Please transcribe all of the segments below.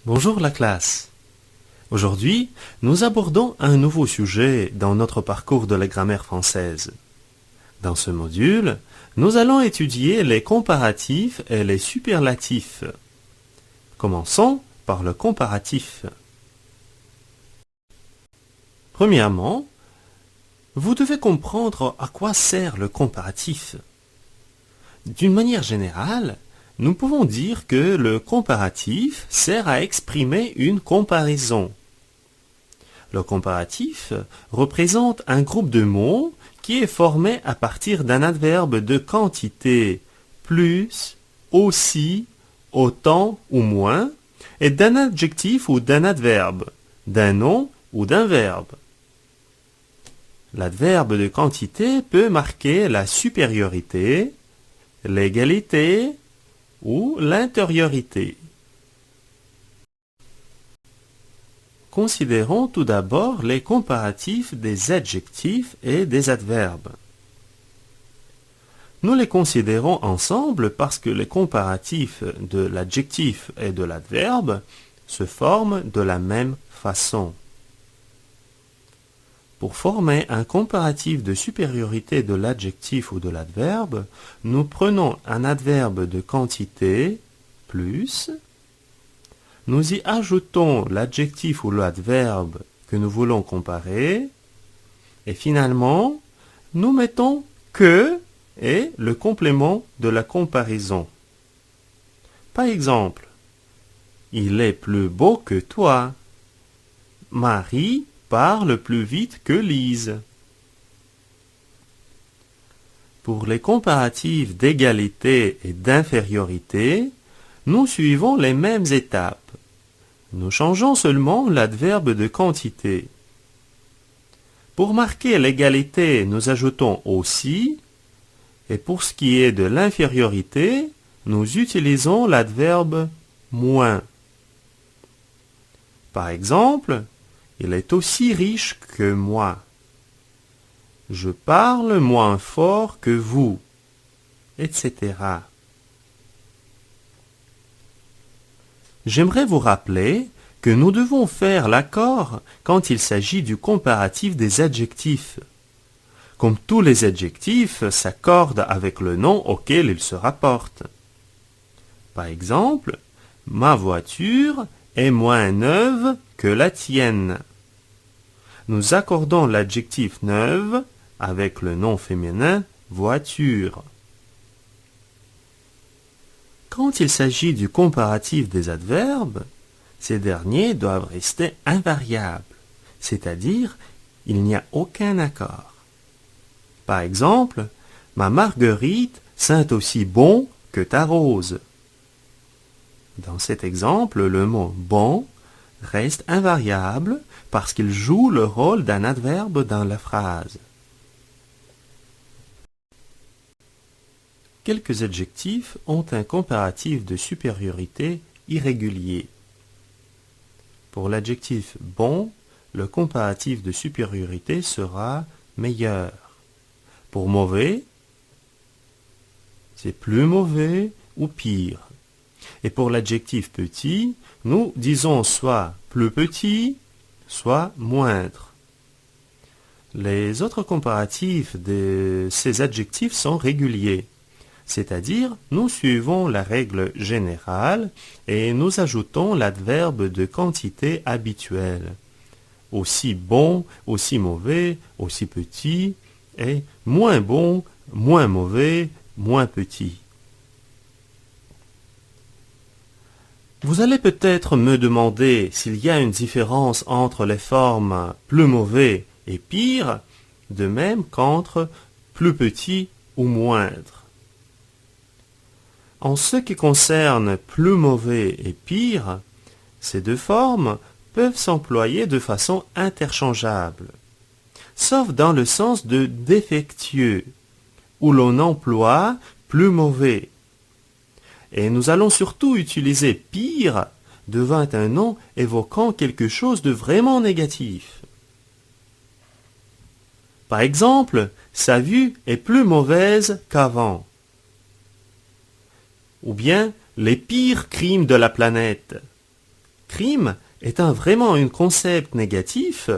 Bonjour la classe. Aujourd'hui, nous abordons un nouveau sujet dans notre parcours de la grammaire française. Dans ce module, nous allons étudier les comparatifs et les superlatifs. Commençons par le comparatif. Premièrement, vous devez comprendre à quoi sert le comparatif. D'une manière générale, nous pouvons dire que le comparatif sert à exprimer une comparaison. Le comparatif représente un groupe de mots qui est formé à partir d'un adverbe de quantité plus, aussi, autant ou moins, et d'un adjectif ou d'un adverbe, d'un nom ou d'un verbe. L'adverbe de quantité peut marquer la supériorité, l'égalité ou l'intériorité. Considérons tout d'abord les comparatifs des adjectifs et des adverbes. Nous les considérons ensemble parce que les comparatifs de l'adjectif et de l'adverbe se forment de la même façon. Pour former un comparatif de supériorité de l'adjectif ou de l'adverbe, nous prenons un adverbe de quantité, plus, nous y ajoutons l'adjectif ou l'adverbe que nous voulons comparer, et finalement, nous mettons que et le complément de la comparaison. Par exemple, il est plus beau que toi. Marie parle plus vite que Lise. Pour les comparatifs d'égalité et d'infériorité, nous suivons les mêmes étapes. Nous changeons seulement l'adverbe de quantité. Pour marquer l'égalité, nous ajoutons aussi, et pour ce qui est de l'infériorité, nous utilisons l'adverbe moins. Par exemple, il est aussi riche que moi. Je parle moins fort que vous, etc. J'aimerais vous rappeler que nous devons faire l'accord quand il s'agit du comparatif des adjectifs. Comme tous les adjectifs s'accordent avec le nom auquel ils se rapportent. Par exemple, ma voiture est moins neuve que la tienne. Nous accordons l'adjectif neuve avec le nom féminin voiture. Quand il s'agit du comparatif des adverbes, ces derniers doivent rester invariables, c'est-à-dire il n'y a aucun accord. Par exemple, ma marguerite sent aussi bon que ta rose. Dans cet exemple, le mot bon reste invariable parce qu'il joue le rôle d'un adverbe dans la phrase. Quelques adjectifs ont un comparatif de supériorité irrégulier. Pour l'adjectif bon, le comparatif de supériorité sera meilleur. Pour mauvais, c'est plus mauvais ou pire. Et pour l'adjectif petit, nous disons soit plus petit, soit moindre. Les autres comparatifs de ces adjectifs sont réguliers, c'est-à-dire nous suivons la règle générale et nous ajoutons l'adverbe de quantité habituelle. Aussi bon, aussi mauvais, aussi petit, et moins bon, moins mauvais, moins petit. Vous allez peut-être me demander s'il y a une différence entre les formes plus mauvais et pire, de même qu'entre plus petit ou moindre. En ce qui concerne plus mauvais et pire, ces deux formes peuvent s'employer de façon interchangeable, sauf dans le sens de défectueux, où l'on emploie plus mauvais. Et nous allons surtout utiliser pire devant un nom évoquant quelque chose de vraiment négatif. Par exemple, sa vue est plus mauvaise qu'avant. Ou bien, les pires crimes de la planète. crime est vraiment un concept négatif,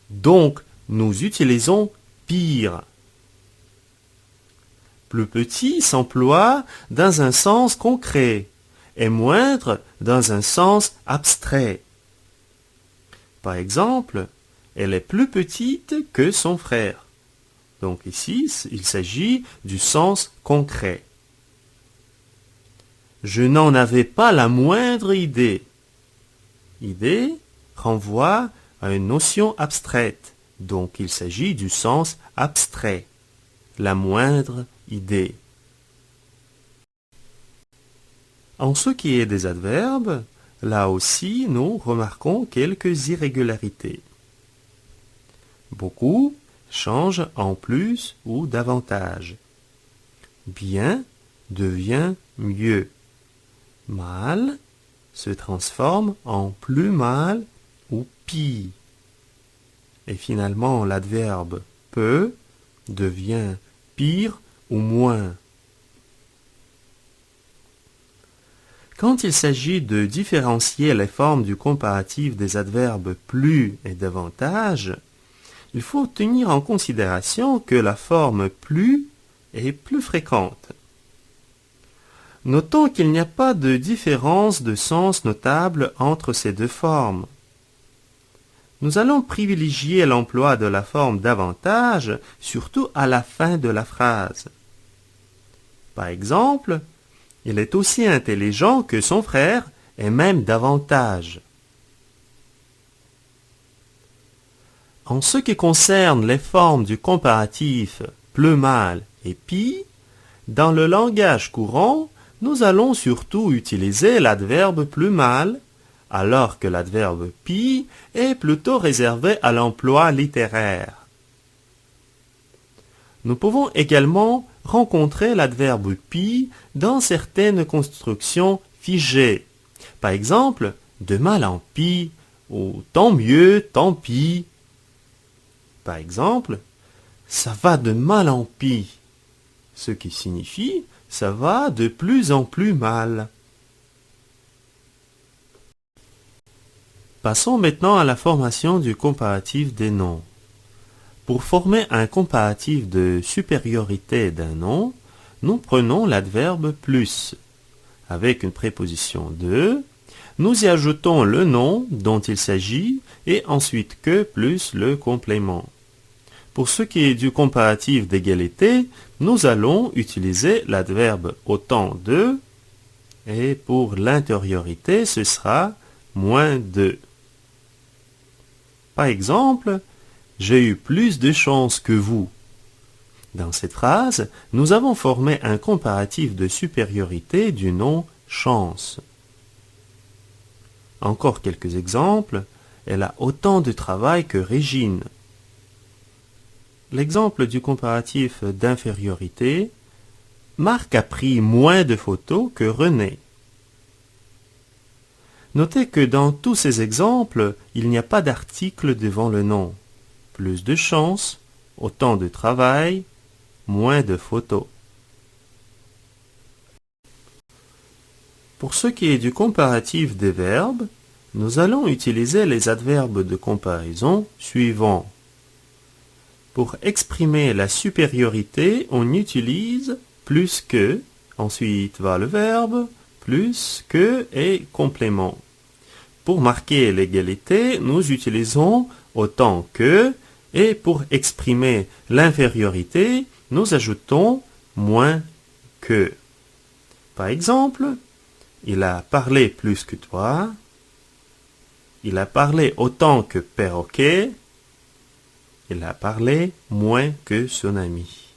donc nous utilisons pire. Plus petit s'emploie dans un sens concret et moindre dans un sens abstrait. Par exemple, elle est plus petite que son frère. Donc ici, il s'agit du sens concret. Je n'en avais pas la moindre idée. Idée renvoie à une notion abstraite, donc il s'agit du sens abstrait. La moindre idée. En ce qui est des adverbes, là aussi nous remarquons quelques irrégularités. Beaucoup change en plus ou davantage. Bien devient mieux. Mal se transforme en plus mal ou pis. Et finalement, l'adverbe peu devient pire ou moins. Quand il s'agit de différencier les formes du comparatif des adverbes plus et davantage, il faut tenir en considération que la forme plus est plus fréquente. Notons qu'il n'y a pas de différence de sens notable entre ces deux formes. Nous allons privilégier l'emploi de la forme davantage, surtout à la fin de la phrase. Par exemple, il est aussi intelligent que son frère et même davantage. En ce qui concerne les formes du comparatif plus mal et pis, dans le langage courant, nous allons surtout utiliser l'adverbe plus mal, alors que l'adverbe pis est plutôt réservé à l'emploi littéraire. Nous pouvons également rencontrer l'adverbe pis dans certaines constructions figées. Par exemple, de mal en pis ou tant mieux, tant pis. Par exemple, ça va de mal en pis, ce qui signifie ça va de plus en plus mal. Passons maintenant à la formation du comparatif des noms. Pour former un comparatif de supériorité d'un nom, nous prenons l'adverbe plus. Avec une préposition de, nous y ajoutons le nom dont il s'agit et ensuite que plus le complément. Pour ce qui est du comparatif d'égalité, nous allons utiliser l'adverbe autant de et pour l'intériorité, ce sera moins de. Par exemple, j'ai eu plus de chance que vous. Dans cette phrase, nous avons formé un comparatif de supériorité du nom chance. Encore quelques exemples. Elle a autant de travail que Régine. L'exemple du comparatif d'infériorité, Marc a pris moins de photos que René. Notez que dans tous ces exemples, il n'y a pas d'article devant le nom. Plus de chance, autant de travail, moins de photos. Pour ce qui est du comparatif des verbes, nous allons utiliser les adverbes de comparaison suivants. Pour exprimer la supériorité, on utilise plus que, ensuite va le verbe, plus que et complément. Pour marquer l'égalité, nous utilisons autant que, et pour exprimer l'infériorité, nous ajoutons moins que. Par exemple, il a parlé plus que toi, il a parlé autant que perroquet, il a parlé moins que son ami.